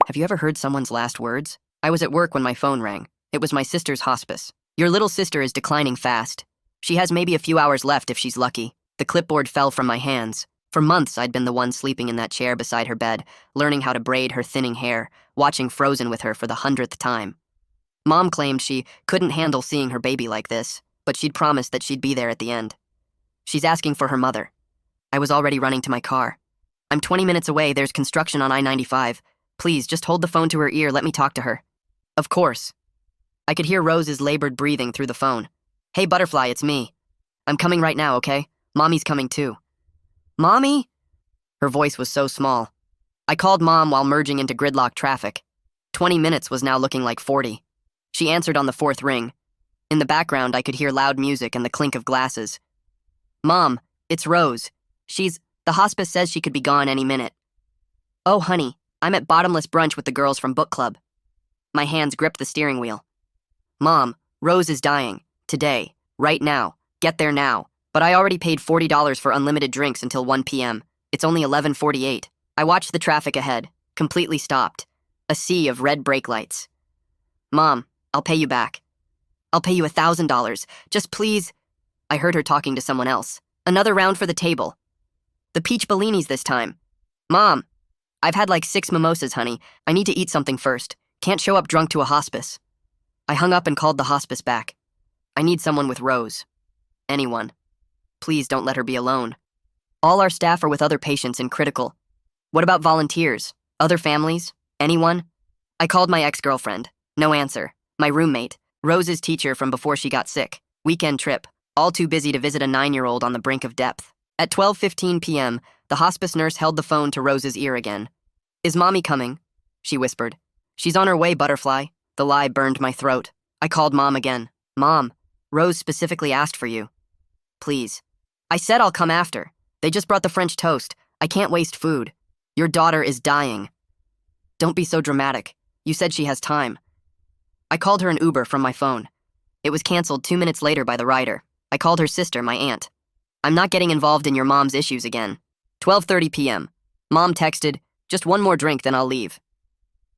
Have you ever heard someone's last words? I was at work when my phone rang. It was my sister's hospice. Your little sister is declining fast. She has maybe a few hours left if she's lucky. The clipboard fell from my hands. For months, I'd been the one sleeping in that chair beside her bed, learning how to braid her thinning hair, watching Frozen with her for the 100th time. Mom claimed she couldn't handle seeing her baby like this, but she'd promised that she'd be there at the end. She's asking for her mother. I was already running to my car. I'm 20 minutes away, there's construction on I-95. Please, just hold the phone to her ear, let me talk to her. Of course. I could hear Rose's labored breathing through the phone. Hey, Butterfly, it's me. I'm coming right now, okay? Mommy's coming too. Mommy? Her voice was so small. I called Mom while merging into gridlock traffic. 20 minutes was now looking like 40. She answered on the fourth ring. In the background, I could hear loud music and the clink of glasses. Mom, it's Rose. The hospice says she could be gone any minute. Oh, honey, I'm at bottomless brunch with the girls from book club. My hands gripped the steering wheel. Mom, Rose is dying. Today. Right now. Get there now. But I already paid $40 for unlimited drinks until 1 p.m. It's only 11:48. I watched the traffic ahead, completely stopped. A sea of red brake lights. Mom, I'll pay you back. I'll pay you $1,000. Just please. I heard her talking to someone else. Another round for the table. The peach bellinis this time. Mom, I've had like 6 mimosas, honey. I need to eat something first. Can't show up drunk to a hospice. I hung up and called the hospice back. I need someone with Rose. Anyone. Please don't let her be alone. All our staff are with other patients in critical. What about volunteers? Other families? Anyone? I called my ex-girlfriend. No answer. My roommate, Rose's teacher from before she got sick. Weekend trip. All too busy to visit a 9-year-old on the brink of depth. At 12:15 p.m., the hospice nurse held the phone to Rose's ear again. Is Mommy coming? She whispered. She's on her way, Butterfly. The lie burned my throat. I called Mom again. Mom, Rose specifically asked for you. Please. I said I'll come after. They just brought the French toast. I can't waste food. Your daughter is dying. Don't be so dramatic. You said she has time. I called her an Uber from my phone. It was canceled 2 minutes later by the rider. I called her sister, my aunt. I'm not getting involved in your mom's issues again. 12:30 p.m. Mom texted, just one more drink, then I'll leave.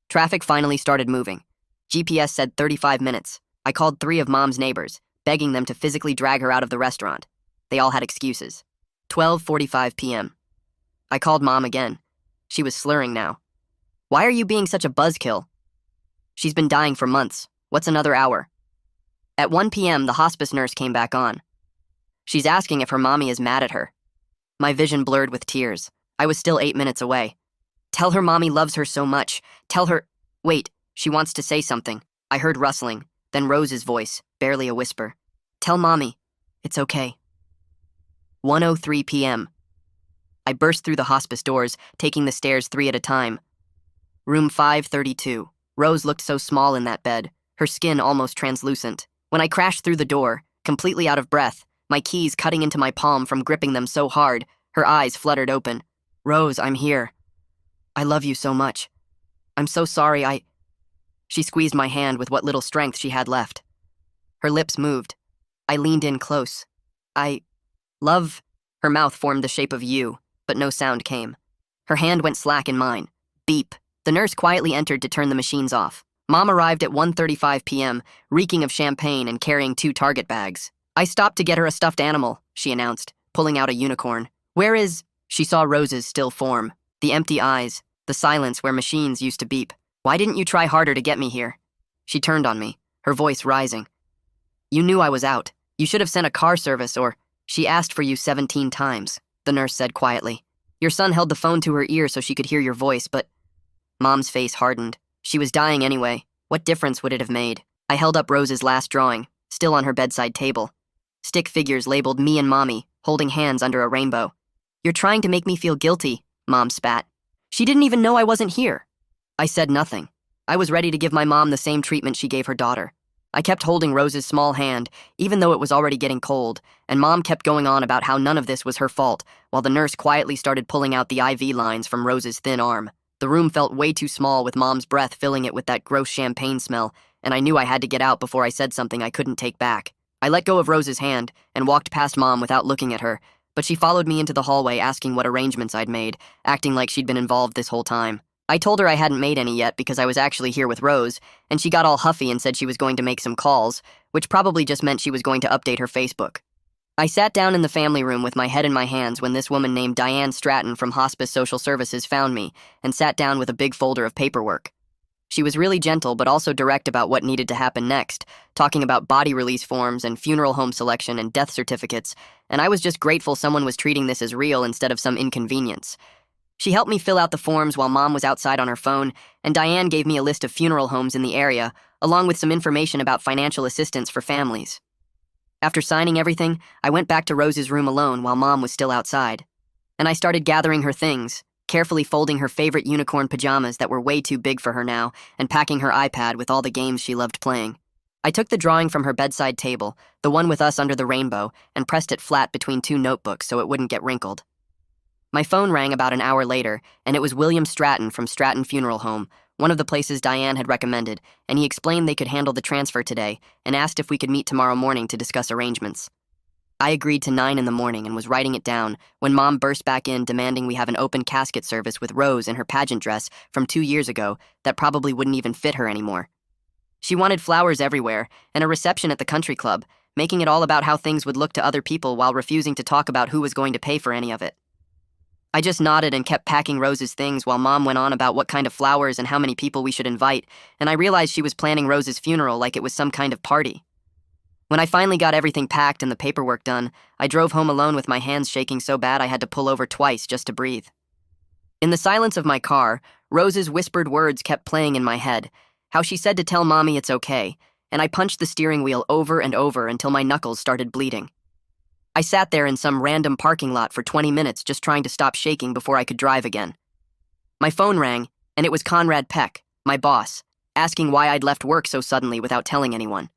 Traffic finally started moving. GPS said 35 minutes. I called 3 of Mom's neighbors, begging them to physically drag her out of the restaurant. They all had excuses. 12:45 p.m. I called Mom again. She was slurring now. Why are you being such a buzzkill? She's been dying for months. What's another hour? At 1 p.m., the hospice nurse came back on. She's asking if her mommy is mad at her. My vision blurred with tears. I was still 8 minutes away. Tell her mommy loves her so much. Tell her... Wait, she wants to say something. I heard rustling, then Rose's voice, barely a whisper. Tell mommy. It's okay. 1:03 p.m. I burst through the hospice doors, taking the stairs 3 at a time. Room 532. Rose looked so small in that bed, her skin almost translucent. When I crashed through the door, completely out of breath, my keys cutting into my palm from gripping them so hard, her eyes fluttered open. Rose, I'm here. I love you so much. I'm so sorry She squeezed my hand with what little strength she had left. Her lips moved. I leaned in close. Love... Her mouth formed the shape of U, but no sound came. Her hand went slack in mine. Beep. The nurse quietly entered to turn the machines off. Mom arrived at 1:35 p.m., reeking of champagne and carrying 2 Target bags. I stopped to get her a stuffed animal, she announced, pulling out a unicorn. Where is... She saw Rose's still form, the empty eyes, the silence where machines used to beep. Why didn't you try harder to get me here? She turned on me, her voice rising. You knew I was out. You should have sent a car service or... She asked for you 17 times, the nurse said quietly. Your son held the phone to her ear so she could hear your voice, but... Mom's face hardened. She was dying anyway. What difference would it have made? I held up Rose's last drawing, still on her bedside table. Stick figures labeled me and Mommy, holding hands under a rainbow. You're trying to make me feel guilty, Mom spat. She didn't even know I wasn't here. I said nothing. I was ready to give my mom the same treatment she gave her daughter. I kept holding Rose's small hand, even though it was already getting cold, and Mom kept going on about how none of this was her fault, while the nurse quietly started pulling out the IV lines from Rose's thin arm. The room felt way too small with Mom's breath filling it with that gross champagne smell, and I knew I had to get out before I said something I couldn't take back. I let go of Rose's hand and walked past Mom without looking at her, but she followed me into the hallway asking what arrangements I'd made, acting like she'd been involved this whole time. I told her I hadn't made any yet because I was actually here with Rose, and she got all huffy and said she was going to make some calls, which probably just meant she was going to update her Facebook. I sat down in the family room with my head in my hands when this woman named Diane Stratton from Hospice Social Services found me and sat down with a big folder of paperwork. She was really gentle but also direct about what needed to happen next, talking about body release forms and funeral home selection and death certificates, and I was just grateful someone was treating this as real instead of some inconvenience. She helped me fill out the forms while Mom was outside on her phone, and Diane gave me a list of funeral homes in the area, along with some information about financial assistance for families. After signing everything, I went back to Rose's room alone while Mom was still outside. And I started gathering her things, carefully folding her favorite unicorn pajamas that were way too big for her now, and packing her iPad with all the games she loved playing. I took the drawing from her bedside table, the one with us under the rainbow, and pressed it flat between two notebooks so it wouldn't get wrinkled. My phone rang about an hour later, and it was William Stratton from Stratton Funeral Home, one of the places Diane had recommended, and he explained they could handle the transfer today and asked if we could meet tomorrow morning to discuss arrangements. I agreed to 9 in the morning and was writing it down when Mom burst back in demanding we have an open casket service with Rose in her pageant dress from 2 years ago that probably wouldn't even fit her anymore. She wanted flowers everywhere and a reception at the country club, making it all about how things would look to other people while refusing to talk about who was going to pay for any of it. I just nodded and kept packing Rose's things while Mom went on about what kind of flowers and how many people we should invite, and I realized she was planning Rose's funeral like it was some kind of party. When I finally got everything packed and the paperwork done, I drove home alone with my hands shaking so bad I had to pull over twice just to breathe. In the silence of my car, Rose's whispered words kept playing in my head, how she said to tell Mommy it's okay, and I punched the steering wheel over and over until my knuckles started bleeding. I sat there in some random parking lot for 20 minutes just trying to stop shaking before I could drive again. My phone rang, and it was Conrad Peck, my boss, asking why I'd left work so suddenly without telling anyone.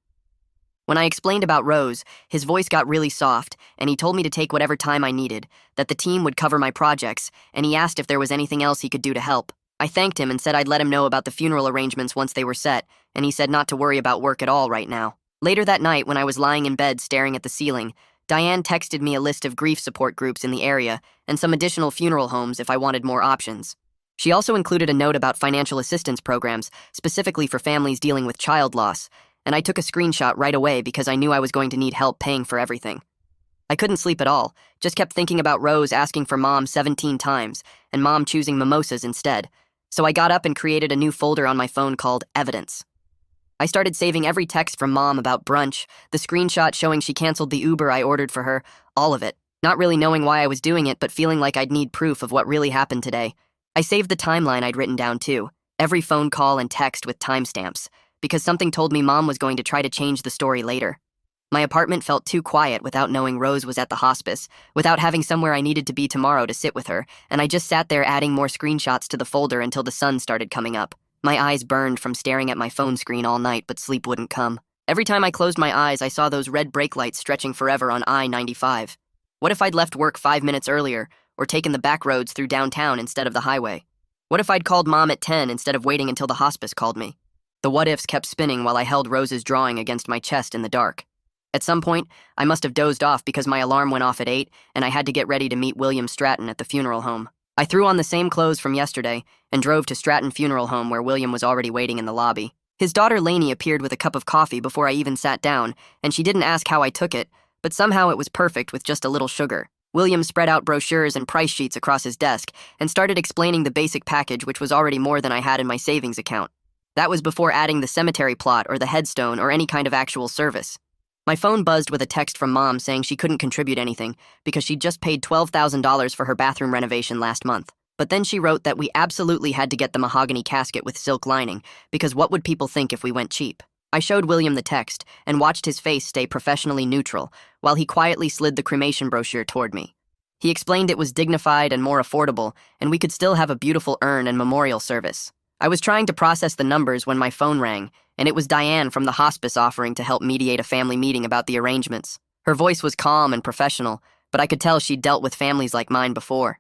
When I explained about Rose, his voice got really soft, and he told me to take whatever time I needed, that the team would cover my projects, and he asked if there was anything else he could do to help. I thanked him and said I'd let him know about the funeral arrangements once they were set, and he said not to worry about work at all right now. Later that night, when I was lying in bed staring at the ceiling, Diane texted me a list of grief support groups in the area and some additional funeral homes if I wanted more options. She also included a note about financial assistance programs, specifically for families dealing with child loss, and I took a screenshot right away because I knew I was going to need help paying for everything. I couldn't sleep at all, just kept thinking about Rose asking for Mom 17 times, and Mom choosing mimosas instead, so I got up and created a new folder on my phone called Evidence. I started saving every text from Mom about brunch, the screenshot showing she canceled the Uber I ordered for her, all of it, not really knowing why I was doing it but feeling like I'd need proof of what really happened today. I saved the timeline I'd written down too, every phone call and text with timestamps, because something told me Mom was going to try to change the story later. My apartment felt too quiet without knowing Rose was at the hospice, without having somewhere I needed to be tomorrow to sit with her, and I just sat there adding more screenshots to the folder until the sun started coming up. My eyes burned from staring at my phone screen all night, but sleep wouldn't come. Every time I closed my eyes, I saw those red brake lights stretching forever on I-95. What if I'd left work 5 minutes earlier, or taken the back roads through downtown instead of the highway? What if I'd called Mom at 10 instead of waiting until the hospice called me? The what-ifs kept spinning while I held Rose's drawing against my chest in the dark. At some point, I must have dozed off because my alarm went off at 8, and I had to get ready to meet William Stratton at the funeral home. I threw on the same clothes from yesterday and drove to Stratton Funeral Home where William was already waiting in the lobby. His daughter Lainey appeared with a cup of coffee before I even sat down, and she didn't ask how I took it, but somehow it was perfect with just a little sugar. William spread out brochures and price sheets across his desk and started explaining the basic package, which was already more than I had in my savings account. That was before adding the cemetery plot or the headstone or any kind of actual service. My phone buzzed with a text from Mom saying she couldn't contribute anything because she'd just paid $12,000 for her bathroom renovation last month. But then she wrote that we absolutely had to get the mahogany casket with silk lining because what would people think if we went cheap? I showed William the text and watched his face stay professionally neutral while he quietly slid the cremation brochure toward me. He explained it was dignified and more affordable, and we could still have a beautiful urn and memorial service. I was trying to process the numbers when my phone rang, and it was Diane from the hospice offering to help mediate a family meeting about the arrangements. Her voice was calm and professional, but I could tell she'd dealt with families like mine before.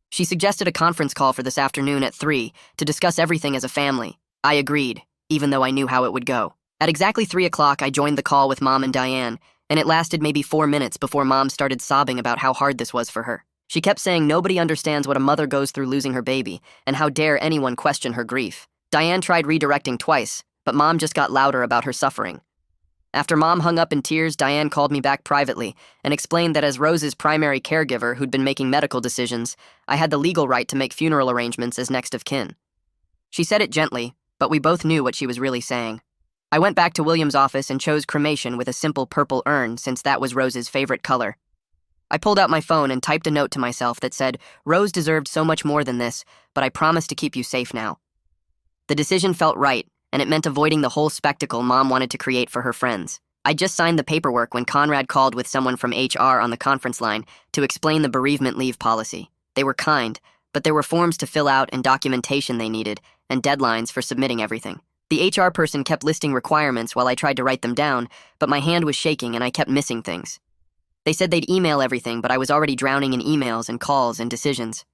She suggested a conference call for this afternoon at 3 to discuss everything as a family. I agreed, even though I knew how it would go. At exactly 3 o'clock, I joined the call with Mom and Diane, and it lasted maybe 4 minutes before Mom started sobbing about how hard this was for her. She kept saying nobody understands what a mother goes through losing her baby, and how dare anyone question her grief. Diane tried redirecting twice, but Mom just got louder about her suffering. After Mom hung up in tears, Diane called me back privately and explained that as Rose's primary caregiver who'd been making medical decisions, I had the legal right to make funeral arrangements as next of kin. She said it gently, but we both knew what she was really saying. I went back to William's office and chose cremation with a simple purple urn since that was Rose's favorite color. I pulled out my phone and typed a note to myself that said, "Rose deserved so much more than this, but I promise to keep you safe now." The decision felt right, and it meant avoiding the whole spectacle Mom wanted to create for her friends. I just signed the paperwork when Conrad called with someone from HR on the conference line to explain the bereavement leave policy. They were kind, but there were forms to fill out and documentation they needed, and deadlines for submitting everything. The HR person kept listing requirements while I tried to write them down, but my hand was shaking and I kept missing things. They said they'd email everything, but I was already drowning in emails and calls and decisions.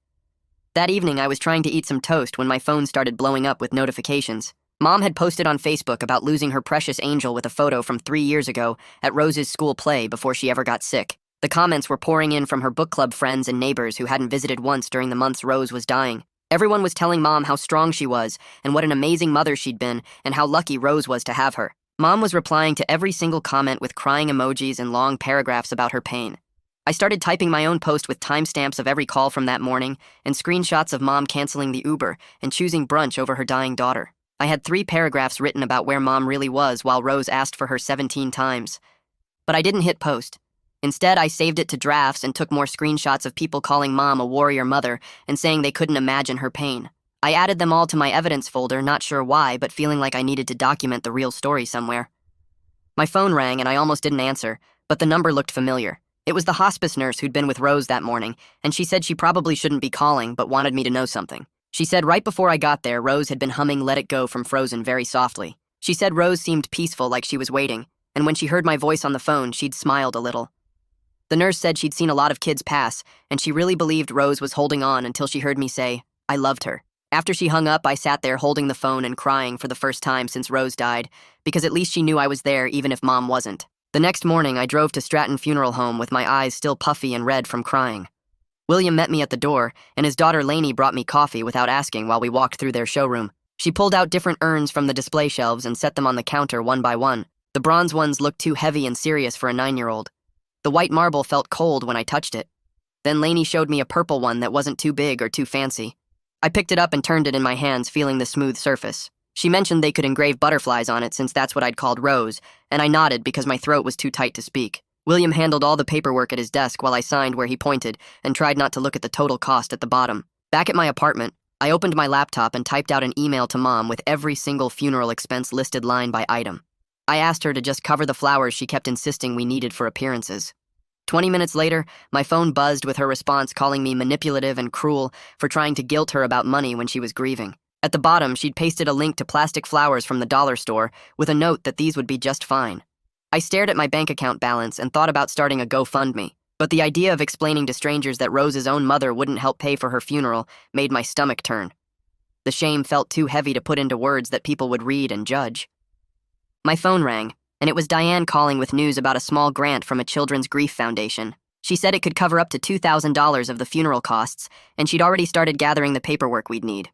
That evening, I was trying to eat some toast when my phone started blowing up with notifications. Mom had posted on Facebook about losing her precious angel with a photo from 3 years ago at Rose's school play before she ever got sick. The comments were pouring in from her book club friends and neighbors who hadn't visited once during the months Rose was dying. Everyone was telling Mom how strong she was and what an amazing mother she'd been and how lucky Rose was to have her. Mom was replying to every single comment with crying emojis and long paragraphs about her pain. I started typing my own post with timestamps of every call from that morning and screenshots of Mom canceling the Uber and choosing brunch over her dying daughter. I had 3 paragraphs written about where Mom really was while Rose asked for her 17 times. But I didn't hit post. Instead, I saved it to drafts and took more screenshots of people calling Mom a warrior mother and saying they couldn't imagine her pain. I added them all to my evidence folder, not sure why, but feeling like I needed to document the real story somewhere. My phone rang and I almost didn't answer, but the number looked familiar. It was the hospice nurse who'd been with Rose that morning, and she said she probably shouldn't be calling, but wanted me to know something. She said right before I got there, Rose had been humming Let It Go from Frozen very softly. She said Rose seemed peaceful, like she was waiting, and when she heard my voice on the phone, she'd smiled a little. The nurse said she'd seen a lot of kids pass, and she really believed Rose was holding on until she heard me say, I loved her. After she hung up, I sat there holding the phone and crying for the first time since Rose died, because at least she knew I was there even if Mom wasn't. The next morning, I drove to Stratton Funeral Home with my eyes still puffy and red from crying. William met me at the door, and his daughter Lainey brought me coffee without asking while we walked through their showroom. She pulled out different urns from the display shelves and set them on the counter one by one. The bronze ones looked too heavy and serious for a 9-year-old. The white marble felt cold when I touched it. Then Lainey showed me a purple one that wasn't too big or too fancy. I picked it up and turned it in my hands, feeling the smooth surface. She mentioned they could engrave butterflies on it since that's what I'd called Rose, and I nodded because my throat was too tight to speak. William handled all the paperwork at his desk while I signed where he pointed and tried not to look at the total cost at the bottom. Back at my apartment, I opened my laptop and typed out an email to Mom with every single funeral expense listed line by item. I asked her to just cover the flowers she kept insisting we needed for appearances. 20 minutes later, my phone buzzed with her response calling me manipulative and cruel for trying to guilt her about money when she was grieving. At the bottom, she'd pasted a link to plastic flowers from the dollar store with a note that these would be just fine. I stared at my bank account balance and thought about starting a GoFundMe, but the idea of explaining to strangers that Rose's own mother wouldn't help pay for her funeral made my stomach turn. The shame felt too heavy to put into words that people would read and judge. My phone rang, and it was Diane calling with news about a small grant from a children's grief foundation. She said it could cover up to $2,000 of the funeral costs, and she'd already started gathering the paperwork we'd need.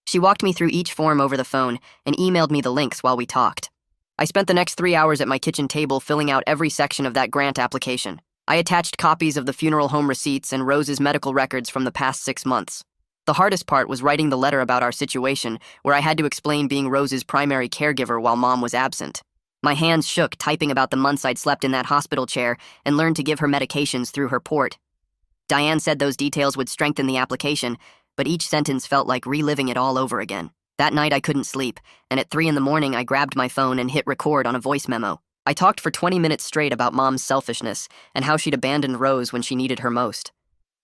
She walked me through each form over the phone and emailed me the links while we talked. I spent the next 3 hours at my kitchen table filling out every section of that grant application. I attached copies of the funeral home receipts and Rose's medical records from the past 6 months. The hardest part was writing the letter about our situation, where I had to explain being Rose's primary caregiver while Mom was absent. My hands shook typing about the months I'd slept in that hospital chair and learned to give her medications through her port. Diane said those details would strengthen the application, but each sentence felt like reliving it all over again. That night I couldn't sleep, and at 3 a.m. I grabbed my phone and hit record on a voice memo. I talked for 20 minutes straight about Mom's selfishness and how she'd abandoned Rose when she needed her most.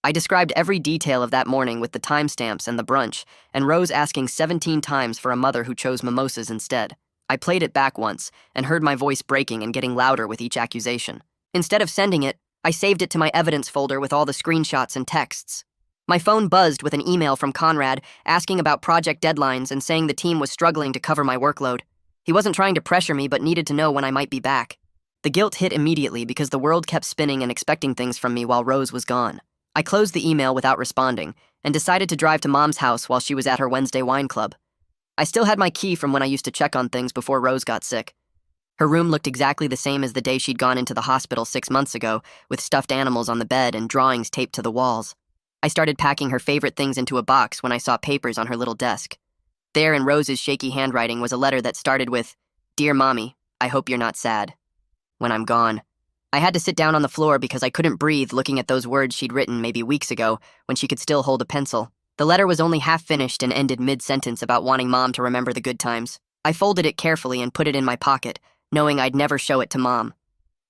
I described every detail of that morning with the timestamps and the brunch, and Rose asking 17 times for a mother who chose mimosas instead. I played it back once and heard my voice breaking and getting louder with each accusation. Instead of sending it, I saved it to my evidence folder with all the screenshots and texts. My phone buzzed with an email from Conrad asking about project deadlines and saying the team was struggling to cover my workload. He wasn't trying to pressure me but needed to know when I might be back. The guilt hit immediately because the world kept spinning and expecting things from me while Rose was gone. I closed the email without responding and decided to drive to Mom's house while she was at her Wednesday wine club. I still had my key from when I used to check on things before Rose got sick. Her room looked exactly the same as the day she'd gone into the hospital 6 months ago, with stuffed animals on the bed and drawings taped to the walls. I started packing her favorite things into a box when I saw papers on her little desk. There in Rose's shaky handwriting was a letter that started with, "Dear Mommy, I hope you're not sad when I'm gone." I had to sit down on the floor because I couldn't breathe looking at those words she'd written maybe weeks ago when she could still hold a pencil. The letter was only half finished and ended mid-sentence about wanting Mom to remember the good times. I folded it carefully and put it in my pocket, knowing I'd never show it to Mom.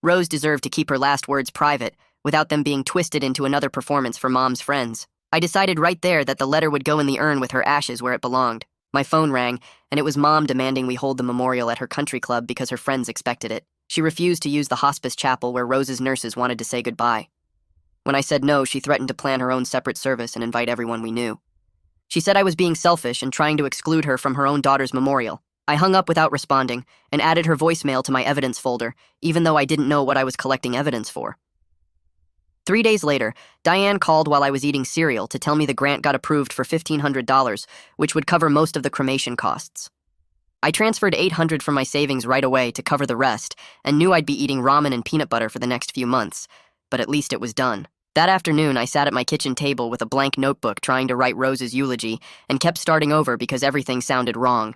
Rose deserved to keep her last words private, without them being twisted into another performance for Mom's friends. I decided right there that the letter would go in the urn with her ashes where it belonged. My phone rang, and it was Mom demanding we hold the memorial at her country club because her friends expected it. She refused to use the hospice chapel where Rose's nurses wanted to say goodbye. When I said no, she threatened to plan her own separate service and invite everyone we knew. She said I was being selfish and trying to exclude her from her own daughter's memorial. I hung up without responding and added her voicemail to my evidence folder, even though I didn't know what I was collecting evidence for. 3 days later, Diane called while I was eating cereal to tell me the grant got approved for $1,500, which would cover most of the cremation costs. I transferred $800 from my savings right away to cover the rest and knew I'd be eating ramen and peanut butter for the next few months, but at least it was done. That afternoon, I sat at my kitchen table with a blank notebook trying to write Rose's eulogy and kept starting over because everything sounded wrong.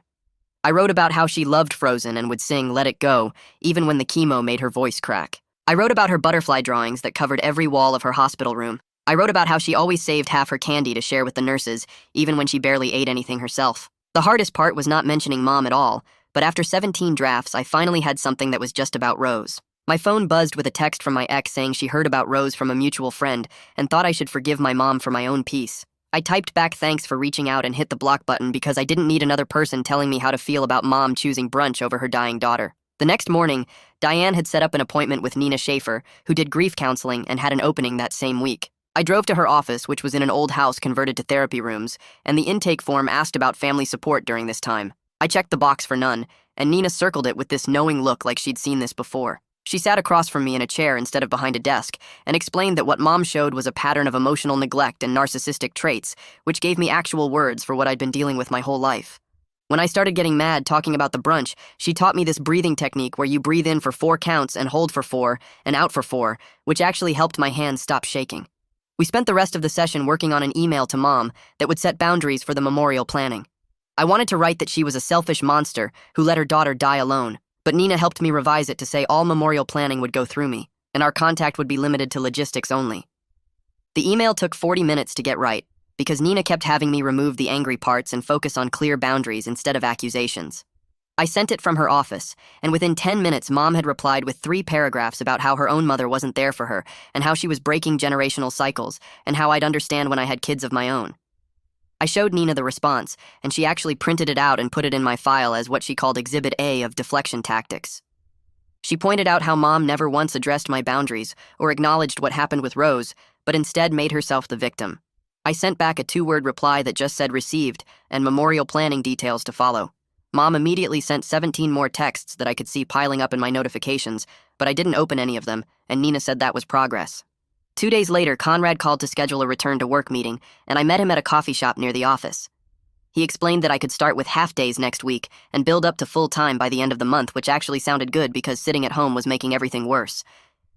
I wrote about how she loved Frozen and would sing Let It Go, even when the chemo made her voice crack. I wrote about her butterfly drawings that covered every wall of her hospital room. I wrote about how she always saved half her candy to share with the nurses, even when she barely ate anything herself. The hardest part was not mentioning Mom at all, but after 17 drafts, I finally had something that was just about Rose. My phone buzzed with a text from my ex saying she heard about Rose from a mutual friend and thought I should forgive my mom for my own peace. I typed back thanks for reaching out and hit the block button because I didn't need another person telling me how to feel about Mom choosing brunch over her dying daughter. The next morning, Diane had set up an appointment with Nina Schaefer, who did grief counseling and had an opening that same week. I drove to her office, which was in an old house converted to therapy rooms, and the intake form asked about family support during this time. I checked the box for none, and Nina circled it with this knowing look like she'd seen this before. She sat across from me in a chair instead of behind a desk and explained that what Mom showed was a pattern of emotional neglect and narcissistic traits, which gave me actual words for what I'd been dealing with my whole life. When I started getting mad talking about the brunch, she taught me this breathing technique where you breathe in for 4 counts and hold for 4 and out for 4, which actually helped my hands stop shaking. We spent the rest of the session working on an email to Mom that would set boundaries for the memorial planning. I wanted to write that she was a selfish monster who let her daughter die alone, but Nina helped me revise it to say all memorial planning would go through me, and our contact would be limited to logistics only. The email took 40 minutes to get right, because Nina kept having me remove the angry parts and focus on clear boundaries instead of accusations. I sent it from her office, and within 10 minutes Mom had replied with 3 paragraphs about how her own mother wasn't there for her, and how she was breaking generational cycles, and how I'd understand when I had kids of my own. I showed Nina the response, and she actually printed it out and put it in my file as what she called Exhibit A of deflection tactics. She pointed out how Mom never once addressed my boundaries or acknowledged what happened with Rose, but instead made herself the victim. I sent back a 2-word reply that just said received and memorial planning details to follow. Mom immediately sent 17 more texts that I could see piling up in my notifications, but I didn't open any of them, and Nina said that was progress. 2 days later, Conrad called to schedule a return-to-work meeting, and I met him at a coffee shop near the office. He explained that I could start with half-days next week and build up to full-time by the end of the month, which actually sounded good because sitting at home was making everything worse.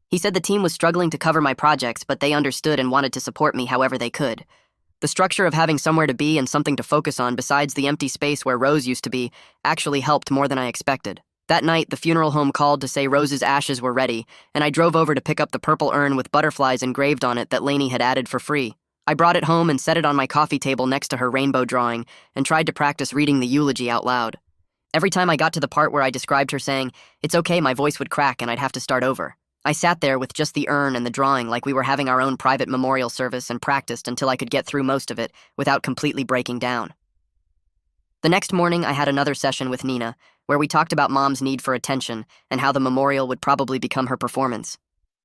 He said the team was struggling to cover my projects, but they understood and wanted to support me however they could. The structure of having somewhere to be and something to focus on besides the empty space where Rose used to be actually helped more than I expected. That night, the funeral home called to say Rose's ashes were ready, and I drove over to pick up the purple urn with butterflies engraved on it that Lainey had added for free. I brought it home and set it on my coffee table next to her rainbow drawing and tried to practice reading the eulogy out loud. Every time I got to the part where I described her saying, "It's okay," my voice would crack and I'd have to start over. I sat there with just the urn and the drawing like we were having our own private memorial service and practiced until I could get through most of it without completely breaking down. The next morning, I had another session with Nina, where we talked about Mom's need for attention and how the memorial would probably become her performance.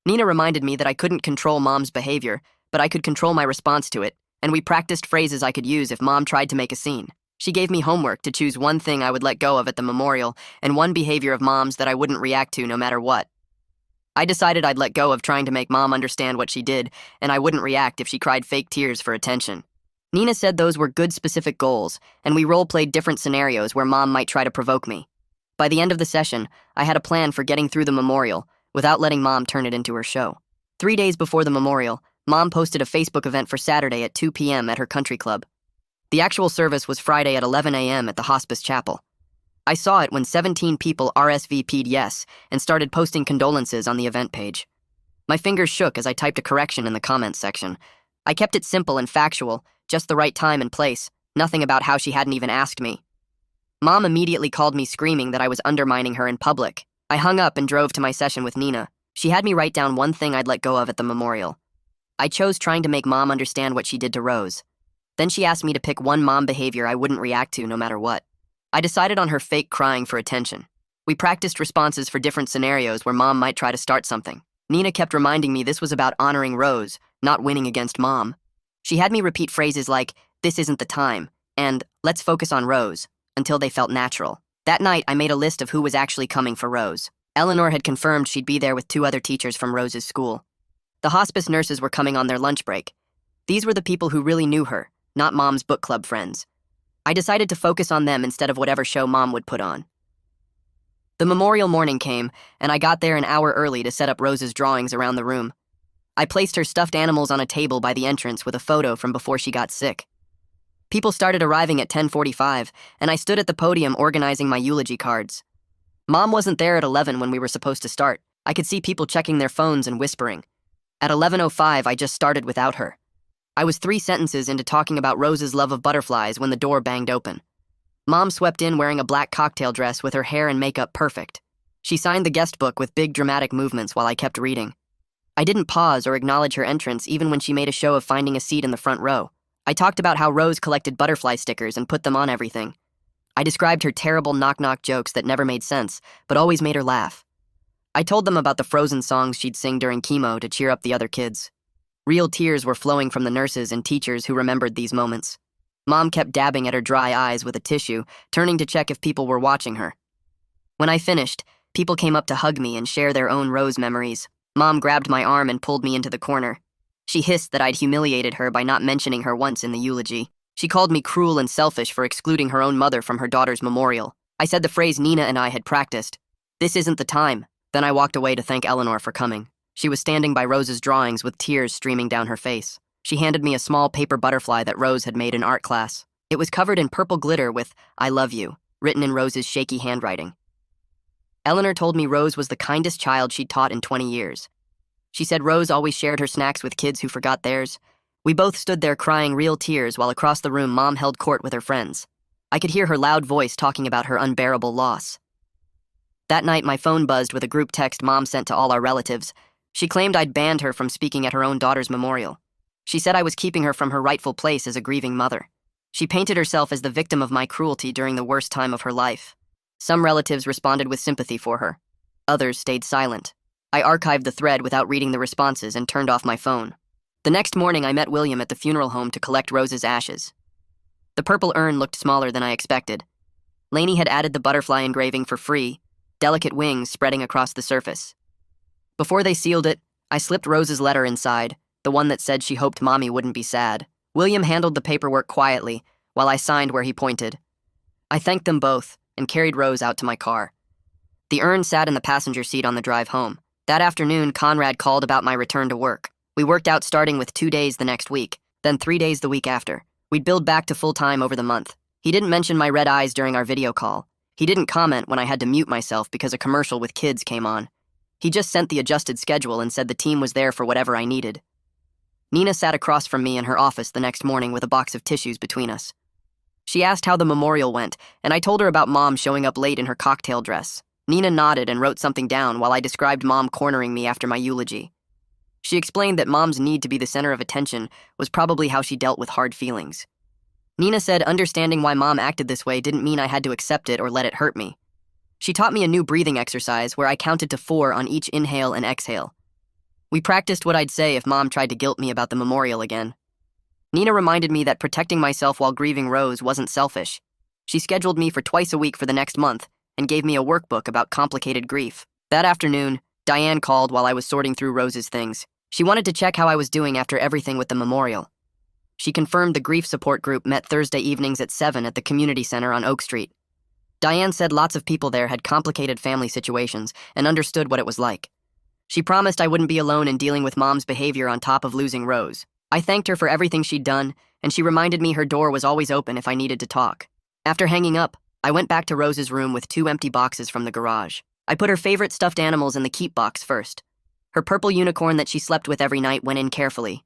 Nina reminded me that I couldn't control Mom's behavior, but I could control my response to it, and we practiced phrases I could use if Mom tried to make a scene. She gave me homework to choose one thing I would let go of at the memorial and one behavior of Mom's that I wouldn't react to no matter what. I decided I'd let go of trying to make Mom understand what she did, and I wouldn't react if she cried fake tears for attention. Nina said those were good specific goals, and we role-played different scenarios where Mom might try to provoke me. By the end of the session, I had a plan for getting through the memorial without letting Mom turn it into her show. 3 days before the memorial, Mom posted a Facebook event for Saturday at 2 p.m. at her country club. The actual service was Friday at 11 a.m. at the hospice chapel. I saw it when 17 people RSVP'd yes and started posting condolences on the event page. My fingers shook as I typed a correction in the comments section. I kept it simple and factual, just the right time and place, nothing about how she hadn't even asked me. Mom immediately called me screaming that I was undermining her in public. I hung up and drove to my session with Nina. She had me write down one thing I'd let go of at the memorial. I chose trying to make Mom understand what she did to Rose. Then she asked me to pick one mom behavior I wouldn't react to no matter what. I decided on her fake crying for attention. We practiced responses for different scenarios where Mom might try to start something. Nina kept reminding me this was about honoring Rose, not winning against Mom. She had me repeat phrases like, "This isn't the time," and "Let's focus on Rose," until they felt natural. That night, I made a list of who was actually coming for Rose. Eleanor had confirmed she'd be there with 2 other teachers from Rose's school. The hospice nurses were coming on their lunch break. These were the people who really knew her, not Mom's book club friends. I decided to focus on them instead of whatever show Mom would put on. The memorial morning came, and I got there an hour early to set up Rose's drawings around the room. I placed her stuffed animals on a table by the entrance with a photo from before she got sick. People started arriving at 10:45, and I stood at the podium organizing my eulogy cards. Mom wasn't there at 11 when we were supposed to start. I could see people checking their phones and whispering. At 11:05, I just started without her. I was 3 sentences into talking about Rose's love of butterflies when the door banged open. Mom swept in wearing a black cocktail dress with her hair and makeup perfect. She signed the guest book with big dramatic movements while I kept reading. I didn't pause or acknowledge her entrance even when she made a show of finding a seat in the front row. I talked about how Rose collected butterfly stickers and put them on everything. I described her terrible knock-knock jokes that never made sense, but always made her laugh. I told them about the Frozen songs she'd sing during chemo to cheer up the other kids. Real tears were flowing from the nurses and teachers who remembered these moments. Mom kept dabbing at her dry eyes with a tissue, turning to check if people were watching her. When I finished, people came up to hug me and share their own Rose memories. Mom grabbed my arm and pulled me into the corner. She hissed that I'd humiliated her by not mentioning her once in the eulogy. She called me cruel and selfish for excluding her own mother from her daughter's memorial. I said the phrase Nina and I had practiced. "This isn't the time." Then I walked away to thank Eleanor for coming. She was standing by Rose's drawings with tears streaming down her face. She handed me a small paper butterfly that Rose had made in art class. It was covered in purple glitter with "I love you" written in Rose's shaky handwriting. Eleanor told me Rose was the kindest child she'd taught in 20 years. She said Rose always shared her snacks with kids who forgot theirs. We both stood there crying real tears while across the room Mom held court with her friends. I could hear her loud voice talking about her unbearable loss. That night, my phone buzzed with a group text Mom sent to all our relatives. She claimed I'd banned her from speaking at her own daughter's memorial. She said I was keeping her from her rightful place as a grieving mother. She painted herself as the victim of my cruelty during the worst time of her life. Some relatives responded with sympathy for her. Others stayed silent. I archived the thread without reading the responses and turned off my phone. The next morning, I met William at the funeral home to collect Rose's ashes. The purple urn looked smaller than I expected. Lainey had added the butterfly engraving for free, delicate wings spreading across the surface. Before they sealed it, I slipped Rose's letter inside, the one that said she hoped Mommy wouldn't be sad. William handled the paperwork quietly, while I signed where he pointed. I thanked them both and carried Rose out to my car. The urn sat in the passenger seat on the drive home. That afternoon, Conrad called about my return to work. We worked out starting with 2 days the next week, then 3 days the week after. We'd build back to full-time over the month. He didn't mention my red eyes during our video call. He didn't comment when I had to mute myself because a commercial with kids came on. He just sent the adjusted schedule and said the team was there for whatever I needed. Nina sat across from me in her office the next morning with a box of tissues between us. She asked how the memorial went, and I told her about Mom showing up late in her cocktail dress. Nina nodded and wrote something down while I described Mom cornering me after my eulogy. She explained that Mom's need to be the center of attention was probably how she dealt with hard feelings. Nina said understanding why Mom acted this way didn't mean I had to accept it or let it hurt me. She taught me a new breathing exercise where I counted to 4 on each inhale and exhale. We practiced what I'd say if Mom tried to guilt me about the memorial again. Nina reminded me that protecting myself while grieving Rose wasn't selfish. She scheduled me for twice a week for the next month and gave me a workbook about complicated grief. That afternoon, Diane called while I was sorting through Rose's things. She wanted to check how I was doing after everything with the memorial. She confirmed the grief support group met Thursday evenings at 7 at the community center on Oak Street. Diane said lots of people there had complicated family situations and understood what it was like. She promised I wouldn't be alone in dealing with Mom's behavior on top of losing Rose. I thanked her for everything she'd done, and she reminded me her door was always open if I needed to talk. After hanging up, I went back to Rose's room with 2 empty boxes from the garage. I put her favorite stuffed animals in the keep box first. Her purple unicorn that she slept with every night went in carefully.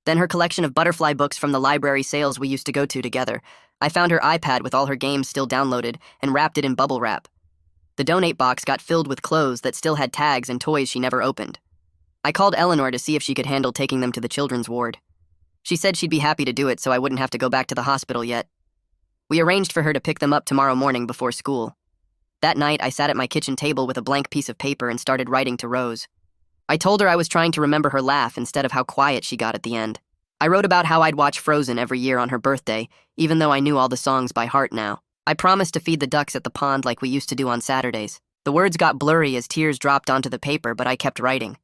Then her collection of butterfly books from the library sales we used to go to together. I found her iPad with all her games still downloaded and wrapped it in bubble wrap. The donate box got filled with clothes that still had tags and toys she never opened. I called Eleanor to see if she could handle taking them to the children's ward. She said she'd be happy to do it so I wouldn't have to go back to the hospital yet. We arranged for her to pick them up tomorrow morning before school. That night, I sat at my kitchen table with a blank piece of paper and started writing to Rose. I told her I was trying to remember her laugh instead of how quiet she got at the end. I wrote about how I'd watch Frozen every year on her birthday, even though I knew all the songs by heart now. I promised to feed the ducks at the pond like we used to do on Saturdays. The words got blurry as tears dropped onto the paper, but I kept writing.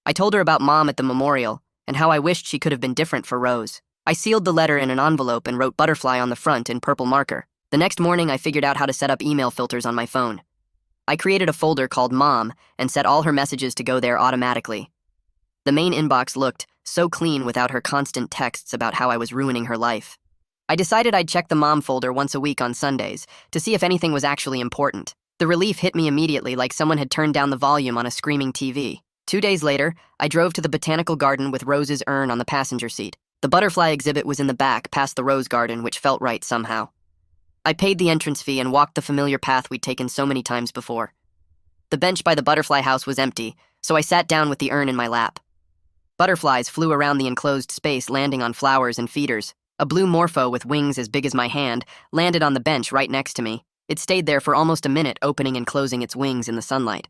I told her about Mom at the memorial and how I wished she could have been different for Rose. I sealed the letter in an envelope and wrote butterfly on the front in purple marker. The next morning, I figured out how to set up email filters on my phone. I created a folder called Mom and set all her messages to go there automatically. The main inbox looked so clean without her constant texts about how I was ruining her life. I decided I'd check the Mom folder once a week on Sundays to see if anything was actually important. The relief hit me immediately, like someone had turned down the volume on a screaming TV. 2 days later, I drove to the botanical garden with Rose's urn on the passenger seat. The butterfly exhibit was in the back, past the rose garden, which felt right somehow. I paid the entrance fee and walked the familiar path we'd taken so many times before. The bench by the butterfly house was empty, so I sat down with the urn in my lap. Butterflies flew around the enclosed space, landing on flowers and feeders. A blue morpho with wings as big as my hand landed on the bench right next to me. It stayed there for almost a minute, opening and closing its wings in the sunlight.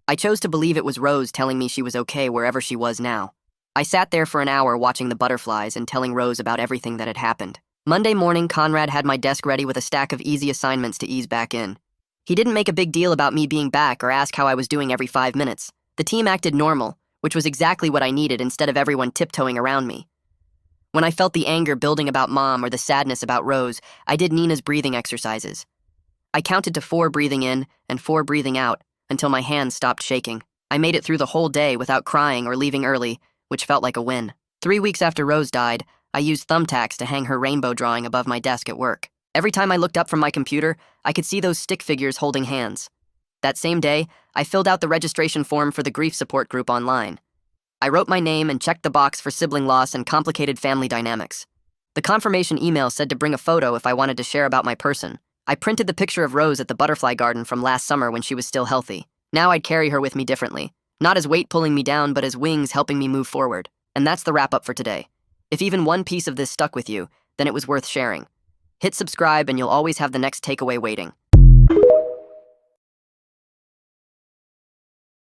I chose to believe it was Rose telling me she was okay wherever she was now. I sat there for an hour watching the butterflies and telling Rose about everything that had happened. Monday morning, Conrad had my desk ready with a stack of easy assignments to ease back in. He didn't make a big deal about me being back or ask how I was doing every 5 minutes. The team acted normal, which was exactly what I needed instead of everyone tiptoeing around me. When I felt the anger building about Mom or the sadness about Rose, I did Nina's breathing exercises. I counted to 4 breathing in and 4 breathing out until my hands stopped shaking. I made it through the whole day without crying or leaving early, which felt like a win. 3 weeks after Rose died, I used thumbtacks to hang her rainbow drawing above my desk at work. Every time I looked up from my computer, I could see those stick figures holding hands. That same day, I filled out the registration form for the grief support group online. I wrote my name and checked the box for sibling loss and complicated family dynamics. The confirmation email said to bring a photo if I wanted to share about my person. I printed the picture of Rose at the butterfly garden from last summer when she was still healthy. Now I'd carry her with me differently. Not as weight pulling me down, but as wings helping me move forward. And that's the wrap up for today. If even one piece of this stuck with you, then it was worth sharing. Hit subscribe and you'll always have the next takeaway waiting.